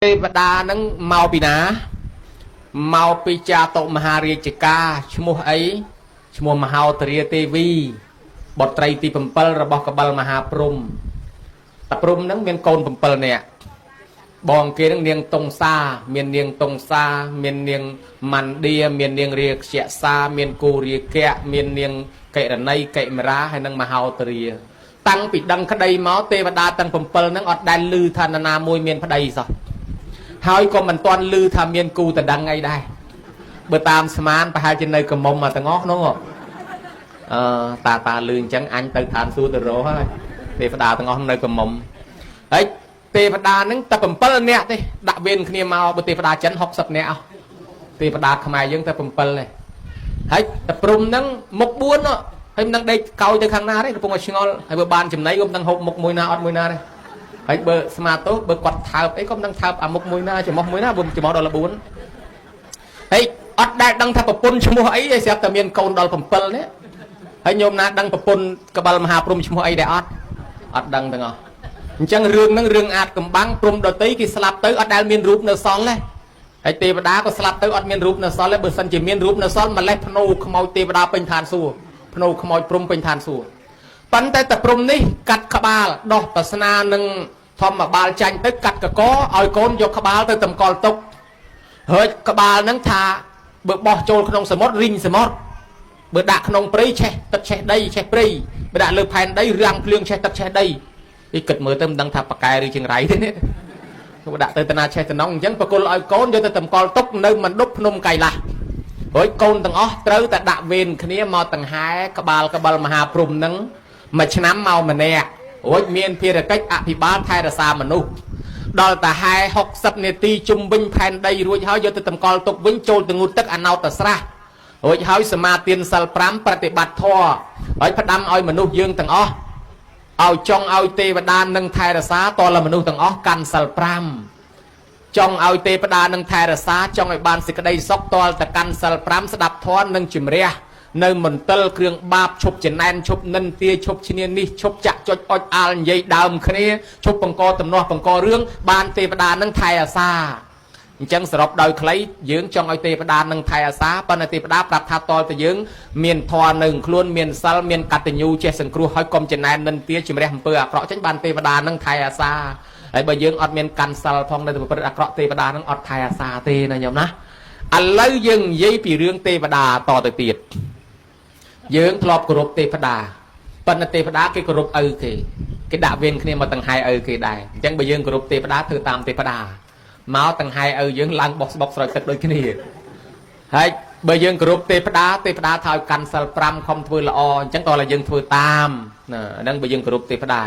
ទេវតានឹងមកពីណាមកពីចាតុមហារាជការឈ្មោះអីឈ្មោះមហោទរាទេវីបុត្រីទី7របស់កបិលមហាព្រំតាព្រំនឹងមានកូន7នាក់បងគេនឹងនាងតុងសាមាននាងតុងសាមាននាងម៉ាន់ឌាមាននាងរាខ្យសាមានគូរាគៈមាននាងកេរណីកេមរាហើយនឹងមហោទរាតាំងពីដឹងក្តីមកទេវតាទាំង7ហ្នឹងអត់ដែលឮថានរណាមួយមានប្តីសោះហើយក៏មិនទាន់ឮថាមានគូតដឹងអីដែរបើតាមស្មានប្រហែលជានៅកមុំទាំងអស់នោះតាលឺអញ្ចឹងអញទៅឋានសួគ៌ទៅរកហើយទេវតាទាំងអស់នៅកមុំហើយទេវតាហ្នឹងតែ7នាក់ទេដាក់វេនគ្នាមកបើទេវតាចិន60នាក់អស់ទេវតាខ្មែរយើងតែ7ទេហើយតែព្រំហ្នឹងមុខ4ហើយមិនដឹងដេកកោយទៅខាងណាទេកំពុងតែឆ្ងល់ហើយបើបានចំណៃក៏មិនដឹងហូបមុខមួយណាអត់មួយណាទេហើយបើស្មាទោសបើគាត់ថើបអីក៏មិនដឹងថើបអាមុខមួយណាច្រមុះមួយណាបើច្រមុះដល់14ហើយអត់ដែលដឹងថាប្រពន្ធឈ្មោះអីទេស្រាប់តែមានកូនដល់7នេះហើយញោមណាដឹងប្រពន្ធកបិលមហាព្រំឈ្មោះអីដែរអត់ដឹងទាំងអស់អញ្ចឹងរឿងហ្នឹងរឿងអាចកំបាំងព្រំដតីគេស្លាប់ទៅអត់ដែលមានរូបនៅសល់ទេហើយទេវតាក៏ស្លាប់ទៅអត់មានរូបនៅសល់ទេបើសិនជាមានរូបនៅសល់ម្លេះភ្នូខ្មោចទេវតាពេញឋានសួគ៌ភ្នូខ្មោចព្រំពេញឋានសួគ៌ប៉ុន្តែតែព្រំនេះកាត់ក្បាលដោះប្រស្នានឹងធម្មបាលចាញ់ទៅកាត់កកឲ្យកូនយកក្បាលទៅតម្កល់ទុកហើយក្បាលហ្នឹងថាបើបោះចូលក្នុងសមុទ្ររីងសមុទ្របើដាក់ក្នុងព្រៃឆេះទឹកឆេះដីឆេះព្រៃបើដាក់លើផែនដីរាំងភ្លៀងឆេះទឹកឆេះដីនេះគិតមើលទៅមិនដឹងថាប៉កែឬចង្រៃទេនេះបើដាក់ទៅតាណាឆេះតំណងអញ្ចឹងបកគលឲ្យកូនយកទៅតម្កល់ទុកនៅមណ្ឌពភ្នំកៃឡាស់ហើយកូនទាំងអស់ត្រូវតែដាក់វេនគ្នាមកដង្ហែក្បាលកបិលមហាព្រំហ្នឹងមួយឆ្នាំមកម្នាក់រួចមានភារកិច្ចអភិបាលថែរក្សាមនុស្សដល់តាហែ60នាទីជុំវិញផែនដីរួចហើយយកទៅតម្កល់ទុកវិញចូលទៅងូតទឹកអណោតស្រះរួចហើយសមាទានសិល5ប្រតិបត្តិធម៌ហើយផ្ដាំឲ្យមនុស្សយើងទាំងអស់ឲ្យចង់ឲ្យទេវតានឹងថែរក្សាតលមនុស្សទាំងអស់កាន់សិល5ចង់ឲ្យទេវតានឹងថែរក្សាចង់ឲ្យបានសេចក្តីសុខតលតកាន់សិល5ស្ដាប់ធម៌នឹងជំរះនៅមន្ទិលគ្រឿងបាបឈប់ចំណែនឈប់និន្ទាឈប់ឈ្នានេះឈប់ចាក់ចុចអុចអាលនិយាយដើមគ្នាឈប់បង្កតំណោះបង្ករឿងបានទេវតានឹងថែអាសាអញ្ចឹងសរុបដោយខ្លីយើងចង់ឲ្យទេវតានឹងថែអាសាប៉ុន្តែទេវតាប្រាប់ថាតលទៅយើងមានធម៌នៅខ្លួនមានសិលមានកតញ្ញូចេះសង្គ្រោះឲ្យកុំចំណែននិន្ទាជំរះអំពើអាក្រក់ចេញបានទេវតានឹងថែអាសាហើយបើយើងអត់មានកាន់សិលផងនៅប្រព្រឹត្តអាក្រក់ទេវតានឹងអត់ថែអាសាទេណាញោមណាឥឡូវយើងនិយាយពីរឿងទេវតាតទៅទៀតយើងធ្លាប់គោរពទេវតាប៉ុន្តែទេវតាគេគោរពឪគេដាក់វេនគ្នាមកដង្ហែឪគេដែរអញ្ចឹងបើយើងគោរពទេវតាធ្វើតាមទេវតាមកដង្ហែឪយើងឡើងបោះស្បុកស្រោចទឹកដូចគ្នាហើយបើយើងគោរពទេវតាថាឲ្យកាន់សិល5ខំធ្វើល្អអញ្ចឹងតើយើងធ្វើតាមណាហ្នឹងបើយើងគោរពទេវតា